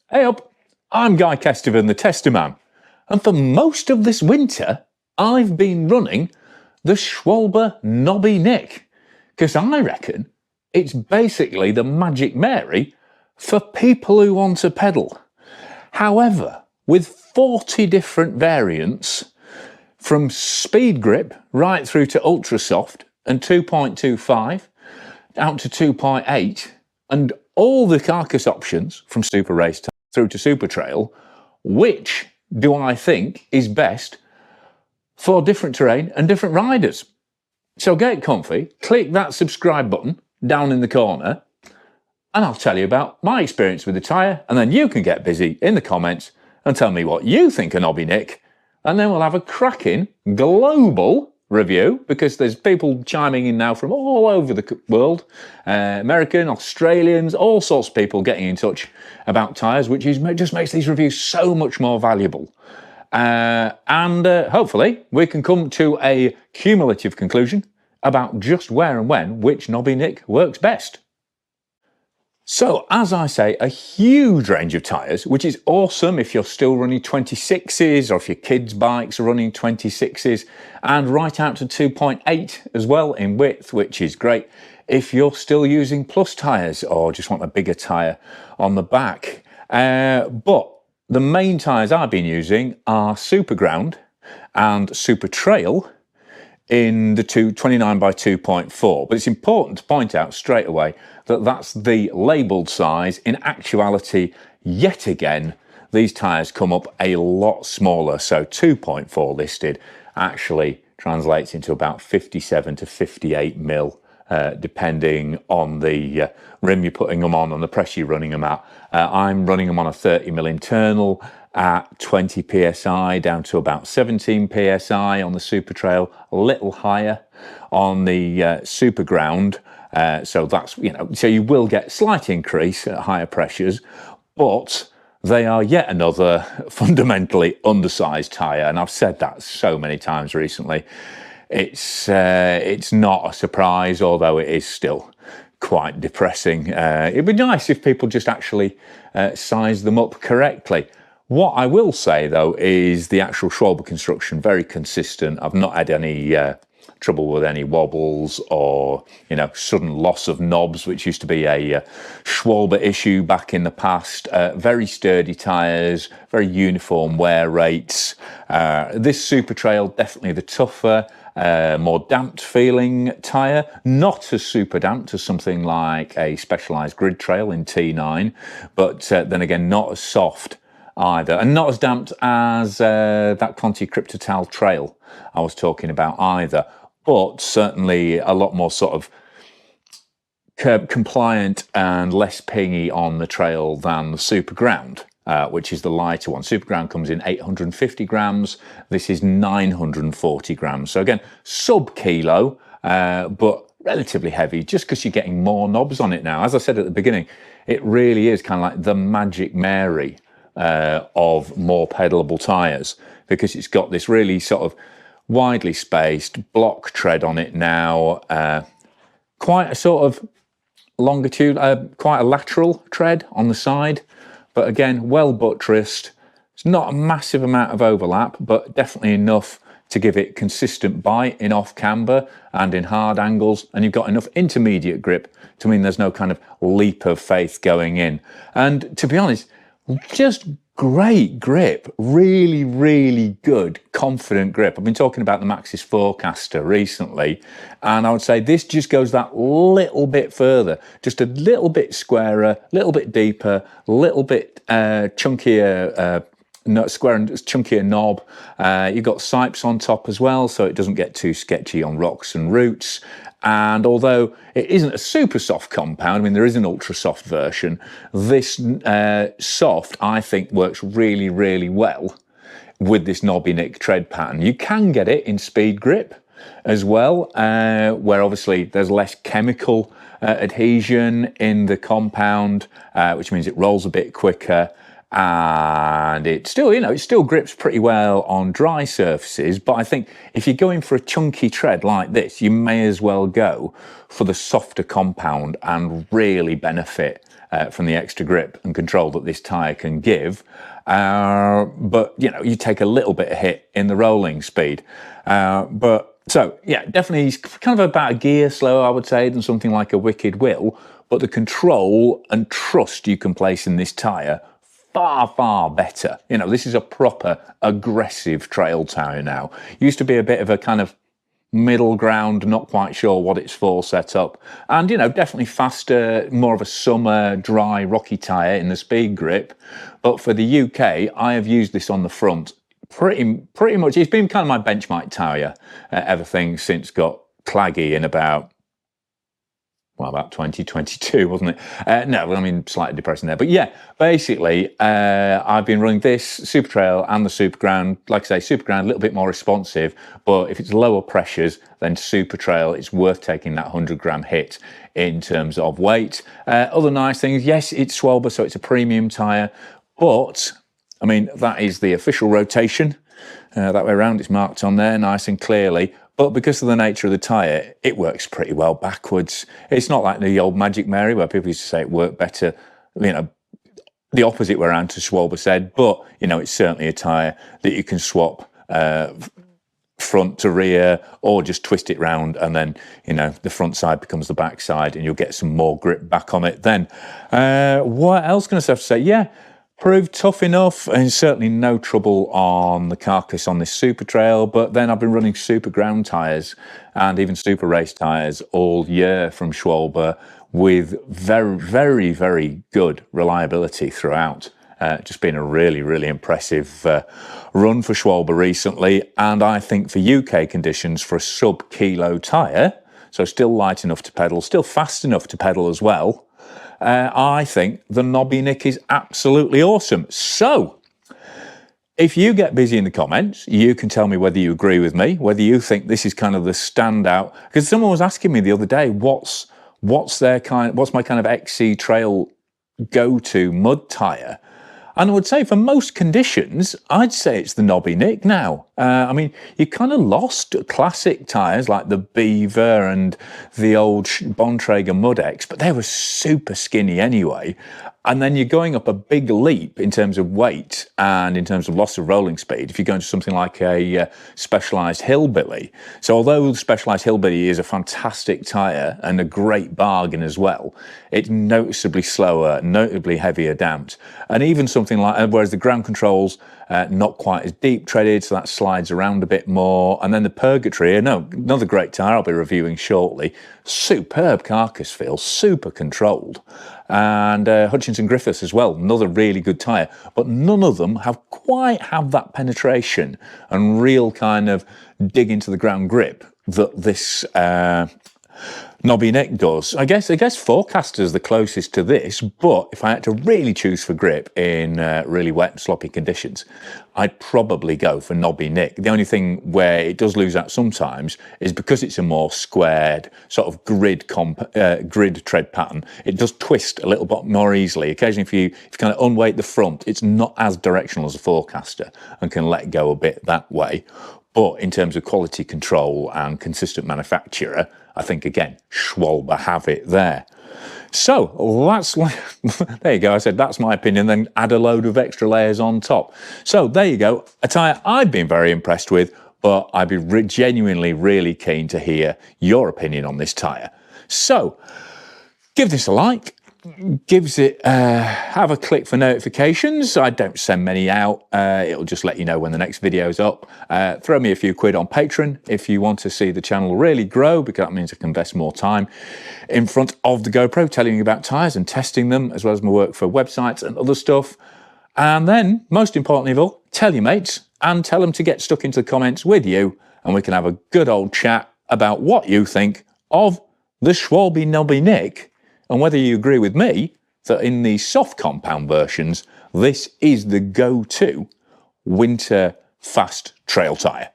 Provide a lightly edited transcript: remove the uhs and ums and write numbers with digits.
Hey up, I'm Guy Kestevan, the Tester Man, and for most of this winter, I've been running the Schwalbe Nobby Nick, because I reckon it's basically the Magic Mary for people who want to pedal. However, with 40 different variants, from speed grip right through to ultra soft and 2.25 out to 2.8, and all the carcass options from super race through to super trail, which do I think is best for different terrain and different riders? So get comfy, click that subscribe button down in the corner, and I'll tell you about my experience with the tyre, and then you can get busy in the comments and tell me what you think of Nobby Nick, and then we'll have a cracking global review, because there's people chiming in now from all over the world, American, Australians, all sorts of people getting in touch about tyres, which just makes these reviews so much more valuable. And hopefully we can come to a cumulative conclusion about just where and when which Nobby Nick works best. So, as I say, a huge range of tyres, which is awesome if you're still running 26s or if your kids' bikes are running 26s, and right out to 2.8 as well in width, which is great if you're still using plus tyres or just want a bigger tyre on the back. But the main tyres I've been using are Super Ground and Super Trail in the 29 by 2.4, but it's important to point out straight away that that's the labelled size. In actuality, yet again, these tyres come up a lot smaller, so 2.4 listed actually translates into about 57 to 58 mil, depending on the rim you're putting them on and the pressure you're running them at. I'm running them on a 30 mil internal at 20 psi down to about 17 psi on the Super Trail, a little higher on the Super Ground. So that's, so you will get slight increase at higher pressures, but they are yet another fundamentally undersized tyre, and I've said that so many times recently. It's not a surprise, although it is still quite depressing. It'd be nice if people just actually size them up correctly. What I will say, though, is the actual Schwalbe construction, very consistent. I've not had any trouble with any wobbles or, sudden loss of knobs, which used to be a Schwalbe issue back in the past. Very sturdy tyres, very uniform wear rates. This Super Trail, definitely the tougher, more damped feeling tyre, not as super damped as something like a Specialized Grid Trail in T9, but then again, not as soft either, and not as damped as that Conti Cryptotal Trail I was talking about either, but certainly a lot more sort of curb compliant and less pingy on the trail than the Super Ground, which is the lighter one. Super Ground comes in 850 grams. This is 940 grams. So again, sub-kilo, but relatively heavy, just because you're getting more knobs on it now. As I said at the beginning, it really is kind of like the Magic Mary of more pedalable tyres, because it's got this really sort of widely spaced block tread on it now, quite a sort of longitude, quite a lateral tread on the side, but again, well buttressed. It's not a massive amount of overlap, but definitely enough to give it consistent bite in off camber and in hard angles, and you've got enough intermediate grip to mean there's no kind of leap of faith going in. And to be honest, just great grip, really, really good, confident grip. I've been talking about the Maxxis Forecaster recently, and I would say this just goes that little bit further, just a little bit squarer, a little bit deeper, a little bit chunkier, square and chunkier knob. You've got sipes on top as well, so it doesn't get too sketchy on rocks and roots. And although it isn't a super soft compound, I mean, there is an ultra soft version, this soft, I think, works really, really well with this Nobby Nick tread pattern. You can get it in speed grip as well, where obviously there's less chemical adhesion in the compound, which means it rolls a bit quicker. And it still, it still grips pretty well on dry surfaces, but I think if you're going for a chunky tread like this, you may as well go for the softer compound and really benefit from the extra grip and control that this tyre can give. But, you know, you take a little bit of hit in the rolling speed. So, yeah, definitely kind of about a gear slower, I would say, than something like a Wicked Will. But the control and trust you can place in this tyre, far, far better. You know, this is a proper aggressive trail tyre now. Used to be a bit of a kind of middle ground, not quite sure what it's for setup. And, you know, definitely faster, more of a summer, dry, rocky tyre in the speed grip. But for the UK, I have used this on the front pretty much. It's been kind of my benchmark tyre everything since got claggy in about 2022, wasn't it? No, I mean, slightly depressing there. But yeah, basically, I've been running this Super Trail and the Super Ground. Like I say, Super Ground, a little bit more responsive, but if it's lower pressures than Super Trail, it's worth taking that 100 gram hit in terms of weight. Other nice things, yes, it's Schwalbe, so it's a premium tyre, but I mean, that is the official rotation. That way around, it's marked on there nice and clearly. But because of the nature of the tyre, it works pretty well backwards. It's not like the old Magic Mary where people used to say it worked better, you know, the opposite way around to Schwalbe said. But, you know, it's certainly a tyre that you can swap front to rear or just twist it round and then, you know, the front side becomes the back side and you'll get some more grip back on it then. What else can I have to say? Yeah. Proved tough enough, and certainly no trouble on the carcass on this Super Trail, but then I've been running Super Ground tyres and even Super Race tyres all year from Schwalbe with very, very, very good reliability throughout. Just been a really, really impressive run for Schwalbe recently, and I think for UK conditions, for a sub-kilo tyre, so still light enough to pedal, still fast enough to pedal as well, I think the Nobby Nick is absolutely awesome. So, if you get busy in the comments, you can tell me whether you agree with me, whether you think this is kind of the standout. Because someone was asking me the other day, what's my kind of XC Trail go-to mud tyre? And I would say for most conditions, I'd say it's the Nobby Nick now. I mean, you kind of lost classic tyres like the Beaver and the old Bontrager Mud X, but they were super skinny anyway. And then you're going up a big leap in terms of weight and in terms of loss of rolling speed if you go into something like a Specialized Hillbilly. So although the Specialized Hillbilly is a fantastic tyre and a great bargain as well, it's noticeably slower, notably heavier damped. And even something like, whereas the ground controls, not quite as deep treaded, so that slides around a bit more. And then the Purgatory, another great tyre I'll be reviewing shortly. Superb carcass feel, super controlled. And Hutchinson Griffiths as well, another really good tyre. But none of them quite have that penetration and real kind of dig into the ground grip that this Nobby Nick does. I guess Forecaster's the closest to this, but if I had to really choose for grip in really wet and sloppy conditions, I'd probably go for Nobby Nick. The only thing where it does lose out sometimes is because it's a more squared sort of grid tread pattern, it does twist a little bit more easily. Occasionally if you kind of unweight the front, it's not as directional as a Forecaster and can let go a bit that way. But in terms of quality control and consistent manufacturer, I think, again, Schwalbe have it there. So, there you go. I said, that's my opinion, then add a load of extra layers on top. So, there you go. A tyre I've been very impressed with, but I'd be genuinely really keen to hear your opinion on this tyre. So, give this a like. Have a click for notifications. I don't send many out. It'll just let you know when the next video's up. Throw me a few quid on Patreon if you want to see the channel really grow, because that means I can invest more time in front of the GoPro telling you about tyres and testing them, as well as my work for websites and other stuff. And then, most importantly of all, tell your mates and tell them to get stuck into the comments with you, and we can have a good old chat about what you think of the Schwalbe Nobby Nick, and whether you agree with me that in the soft compound versions, this is the go-to winter fast trail tyre.